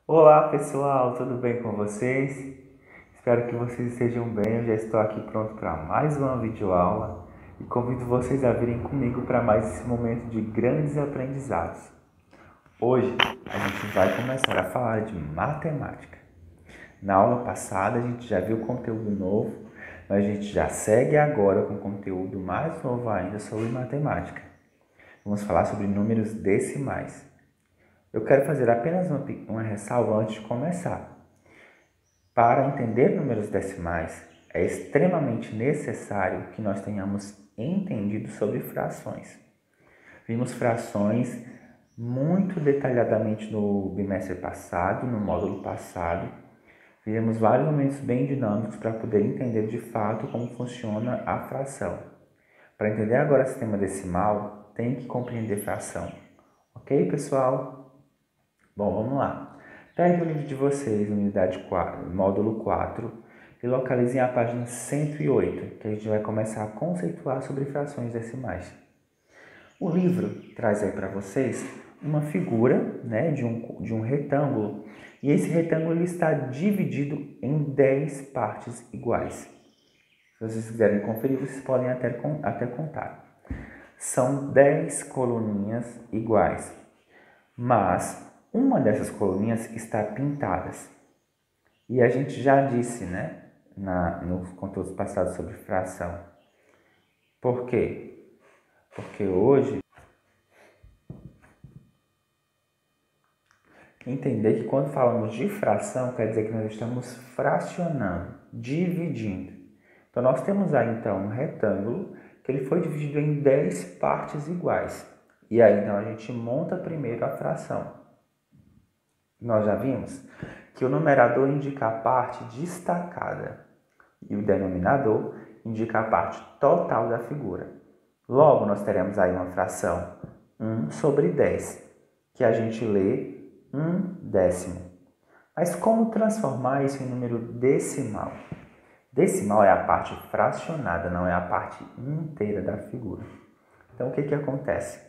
Olá pessoal, tudo bem com vocês? Espero que vocês estejam bem. Eu já estou aqui pronto para mais uma videoaula e convido vocês a virem comigo para mais esse momento de grandes aprendizados. Hoje a gente vai começar a falar de matemática. Na aula passada a gente já viu conteúdo novo, mas a gente já segue agora com conteúdo mais novo ainda sobre matemática. Vamos falar sobre números decimais. Eu quero fazer apenas uma ressalva antes de começar. Para entender números decimais, é extremamente necessário que nós tenhamos entendido sobre frações. Vimos frações muito detalhadamente no bimestre passado, no módulo passado. Vimos vários momentos bem dinâmicos para poder entender de fato como funciona a fração. Para entender agora o sistema decimal, tem que compreender fração. Ok, pessoal? Bom, vamos lá. Pegue o livro de vocês, unidade 4, módulo 4, e localizem a página 108, que a gente vai começar a conceituar sobre frações decimais. O livro traz aí para vocês uma figura, né, de um retângulo, e esse retângulo ele está dividido em 10 partes iguais. Se vocês quiserem conferir, vocês podem até contar. São 10 coluninhas iguais, mas uma dessas coluninhas está pintadas. E a gente já disse, né, nos conteúdos passados sobre fração. Por quê? Porque hoje, entender que quando falamos de fração, quer dizer que nós estamos fracionando, dividindo. Então, nós temos aí, então, um retângulo que ele foi dividido em 10 partes iguais. E aí, então, a gente monta primeiro a fração. Nós já vimos que o numerador indica a parte destacada e o denominador indica a parte total da figura. Logo, nós teremos aí uma fração 1 sobre 10, que a gente lê 1/10. Mas como transformar isso em número decimal? Decimal é a parte fracionada, não é a parte inteira da figura. Então, o que acontece?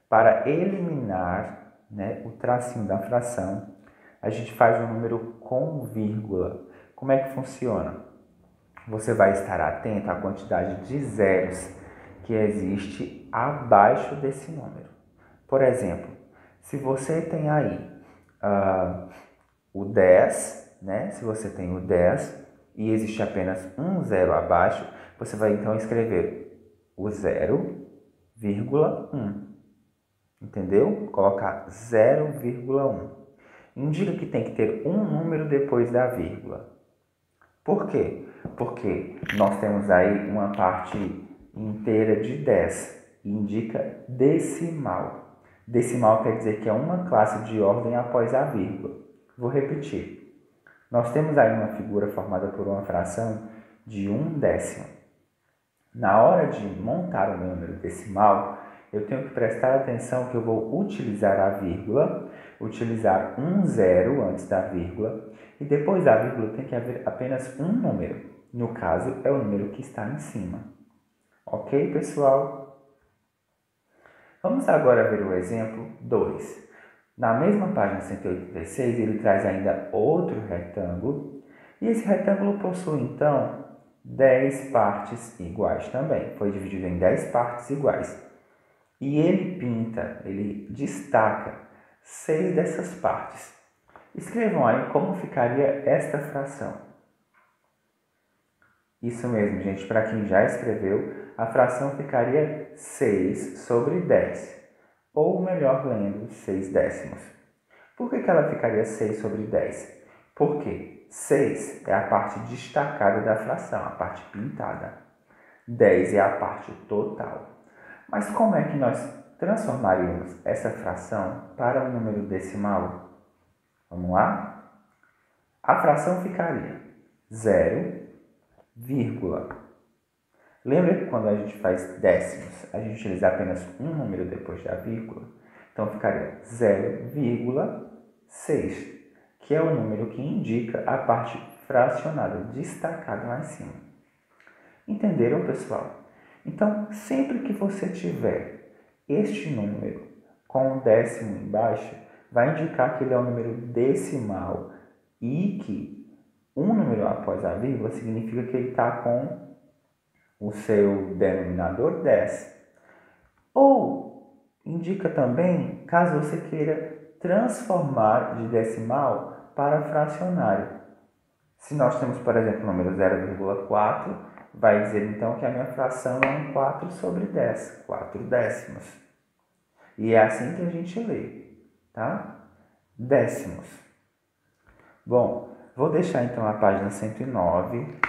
Para eliminar, né, o tracinho da fração, a gente faz um número com vírgula. Como é que funciona? Você vai estar atento à quantidade de zeros que existe abaixo desse número. Por exemplo, se você tem aí o 10, né? Se você tem o 10 e existe apenas um zero abaixo, você vai então escrever o 0,1. Entendeu? Colocar 0,1. Indica que tem que ter um número depois da vírgula. Por quê? Porque nós temos aí uma parte inteira de 10, indica decimal. Decimal quer dizer que é uma classe de ordem após a vírgula. Vou repetir. Nós temos aí uma figura formada por uma fração de 1/10. Na hora de montar o meu número decimal, eu tenho que prestar atenção que eu vou utilizar a vírgula, utilizar um zero antes da vírgula, e depois da vírgula tem que haver apenas um número. No caso, é o número que está em cima. Ok, pessoal? Vamos agora ver o exemplo 2. Na mesma página 186, ele traz ainda outro retângulo, e esse retângulo possui, então, 10 partes iguais também. Foi dividido em 10 partes iguais. E ele pinta, ele destaca 6 dessas partes. Escrevam aí como ficaria esta fração. Isso mesmo, gente. Para quem já escreveu, a fração ficaria 6 sobre 10. Ou melhor lendo, 6/10. Por que ela ficaria 6 sobre 10? Porque 6 é a parte destacada da fração, a parte pintada. 10 é a parte total. Mas como é que nós transformaríamos essa fração para um número decimal? Vamos lá? A fração ficaria 0, vírgula. Lembra que quando a gente faz décimos, a gente utiliza apenas um número depois da vírgula? Então ficaria 0,6, que é o número que indica a parte fracionada, destacada lá em cima. Entenderam, pessoal? Então, sempre que você tiver este número com um décimo embaixo, vai indicar que ele é um número decimal e que um número após a vírgula significa que ele está com o seu denominador 10. Ou indica também caso você queira transformar de decimal para fracionário. Se nós temos, por exemplo, o número 0,4, vai dizer então que a minha fração é um 4 sobre 10, 4 décimos. E é assim que a gente lê, tá? Décimos. Bom, vou deixar então a página 109,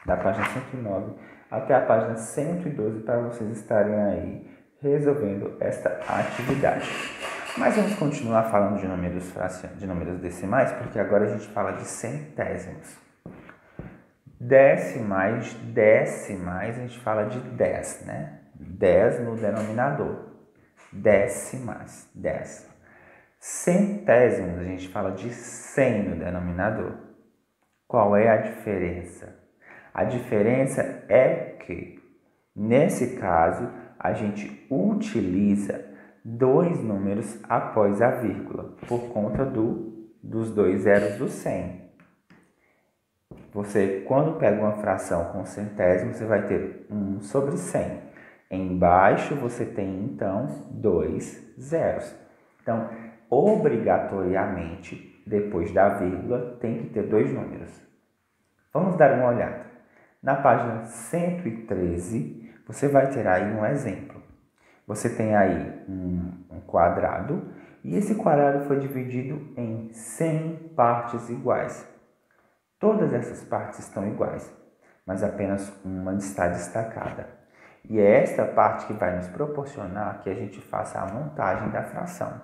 da página 109 até a página 112 para vocês estarem aí resolvendo esta atividade. Mas vamos continuar falando de números decimais, porque agora a gente fala de centésimos. Decimais, a gente fala de 10, né? 10 no denominador. Decimais, 10. Centésimos, a gente fala de 100 no denominador. Qual é a diferença? A diferença é que, nesse caso, a gente utiliza dois números após a vírgula, por conta dos dois zeros do 100. Você, quando pega uma fração com centésimo, você vai ter 1 sobre 100. Embaixo você tem, então, dois zeros. Então, obrigatoriamente, depois da vírgula, tem que ter dois números. Vamos dar uma olhada. Na página 113, você vai ter aí um exemplo. Você tem aí um quadrado e esse quadrado foi dividido em 100 partes iguais. Todas essas partes estão iguais, mas apenas uma está destacada. E é esta parte que vai nos proporcionar que a gente faça a montagem da fração.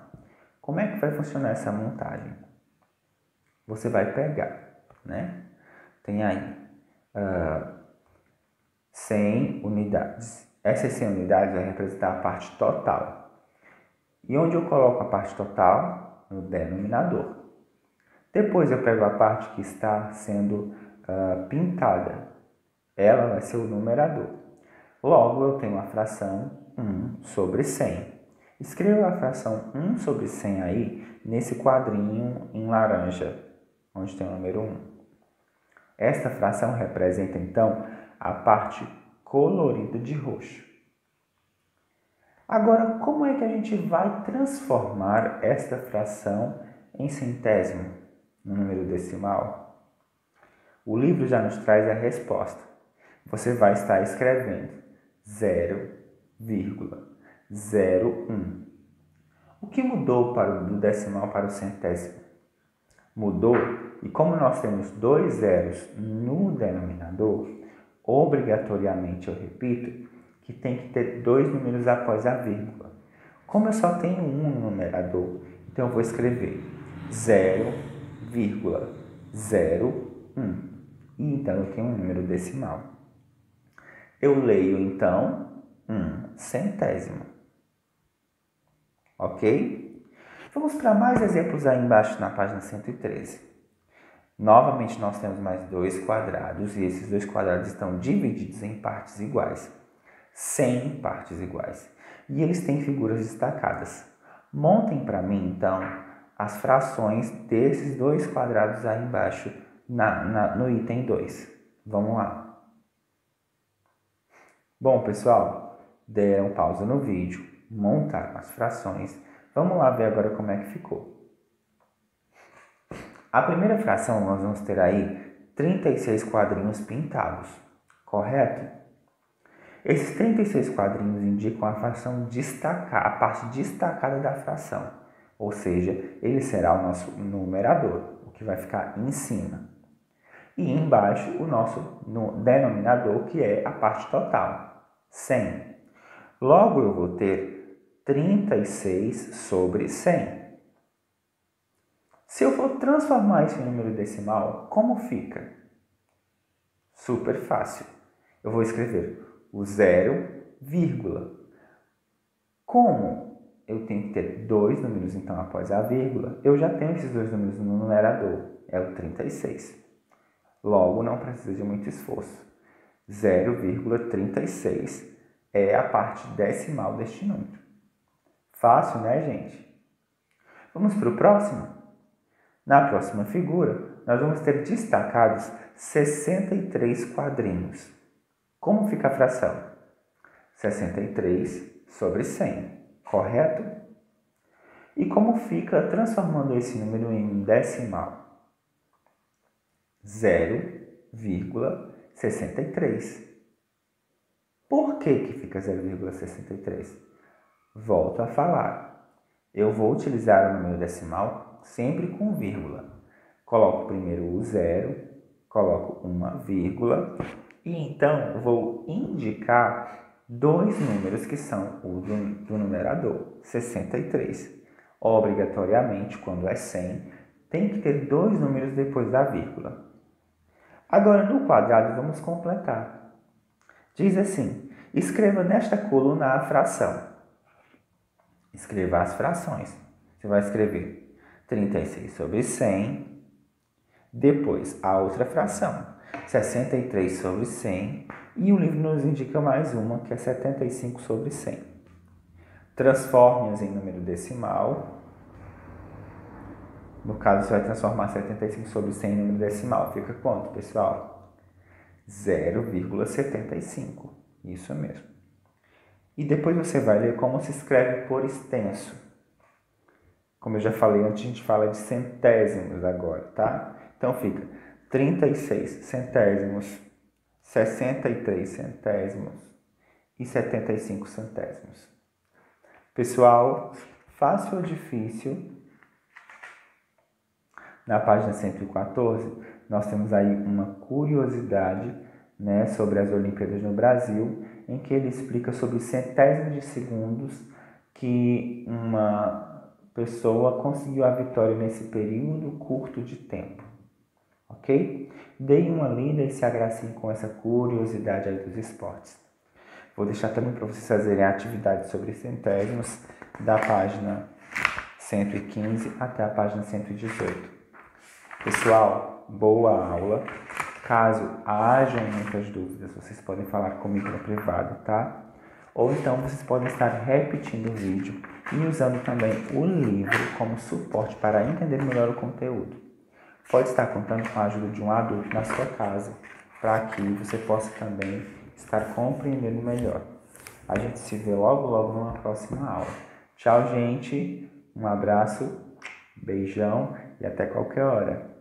Como é que vai funcionar essa montagem? Você vai pegar, né? Tem aí 100 unidades. Essas 100 unidades vai representar a parte total. E onde eu coloco a parte total? No denominador. Depois eu pego a parte que está sendo pintada. Ela vai ser o numerador. Logo, eu tenho a fração 1 sobre 100. Escreva a fração 1 sobre 100 aí, nesse quadrinho em laranja, onde tem o número 1. Esta fração representa, então, a parte colorida de roxo. Agora, como é que a gente vai transformar esta fração em centésimo, no número decimal? O livro já nos traz a resposta. Você vai estar escrevendo 0,01. O que mudou do decimal para o centésimo? Mudou, e como nós temos dois zeros no denominador, obrigatoriamente, eu repito, que tem que ter dois números após a vírgula. Como eu só tenho um no numerador, então eu vou escrever 0,01. E então eu tenho um número decimal. Eu leio, então, 1 centésimo. Ok? Vamos para mais exemplos aí embaixo na página 113. Novamente, nós temos mais dois quadrados e esses dois quadrados estão divididos em partes iguais. 100 partes iguais. E eles têm figuras destacadas. Montem para mim, então, as frações desses dois quadrados aí embaixo no item 2. Vamos lá. Bom, pessoal, deram pausa no vídeo, montaram as frações. Vamos lá ver agora como é que ficou. A primeira fração nós vamos ter aí 36 quadrinhos pintados, correto? Esses 36 quadrinhos indicam a fração destacada, a parte destacada da fração, ou seja, ele será o nosso numerador, o que vai ficar em cima. E embaixo o nosso denominador, que é a parte total, 100. Logo eu vou ter 36 sobre 100. Se eu for transformar esse número decimal, como fica? Super fácil. Eu vou escrever o 0, vírgula. Como eu tenho que ter dois números, então, após a vírgula, eu já tenho esses dois números no numerador. É o 36. Logo, não precisa de muito esforço. 0,36 é a parte decimal deste número. Fácil, né, gente? Vamos para o próximo? Na próxima figura, nós vamos ter destacados 63 quadrinhos. Como fica a fração? 63 sobre 100, correto? E como fica transformando esse número em um decimal? 0,63. Por que fica 0,63? Volto a falar. Eu vou utilizar o número decimal sempre com vírgula. Coloco primeiro o zero, coloco uma vírgula e então vou indicar dois números que são o do numerador, 63. Obrigatoriamente, quando é 100, tem que ter dois números depois da vírgula. Agora, no quadrado, vamos completar. Diz assim, escreva nesta coluna a fração. Escreva as frações. Você vai escrever 36 sobre 100, depois a outra fração, 63 sobre 100, e o livro nos indica mais uma, que é 75 sobre 100. Transforme-as em número decimal. No caso, você vai transformar 75 sobre 100 em número decimal. Fica quanto, pessoal? 0,75. Isso mesmo. E depois você vai ler como se escreve por extenso. Como eu já falei antes, a gente fala de centésimos agora, tá? Então fica 36 centésimos, 63 centésimos e 75 centésimos. Pessoal, fácil ou difícil? Na página 114, nós temos aí uma curiosidade, né, sobre as Olimpíadas no Brasil, em que ele explica sobre os centésimos de segundos que uma pessoa conseguiu a vitória nesse período curto de tempo. Ok? Deem uma lida e se agraciem com essa curiosidade aí dos esportes. Vou deixar também para vocês fazerem a atividade sobre centésimos da página 115 até a página 118. Pessoal, boa aula. Caso hajam muitas dúvidas, vocês podem falar comigo no privado, tá? Ou então vocês podem estar repetindo o vídeo e usando também o livro como suporte para entender melhor o conteúdo. Pode estar contando com a ajuda de um adulto na sua casa, para que você possa também estar compreendendo melhor. A gente se vê logo, logo numa próxima aula. Tchau, gente. Um abraço, beijão e até qualquer hora.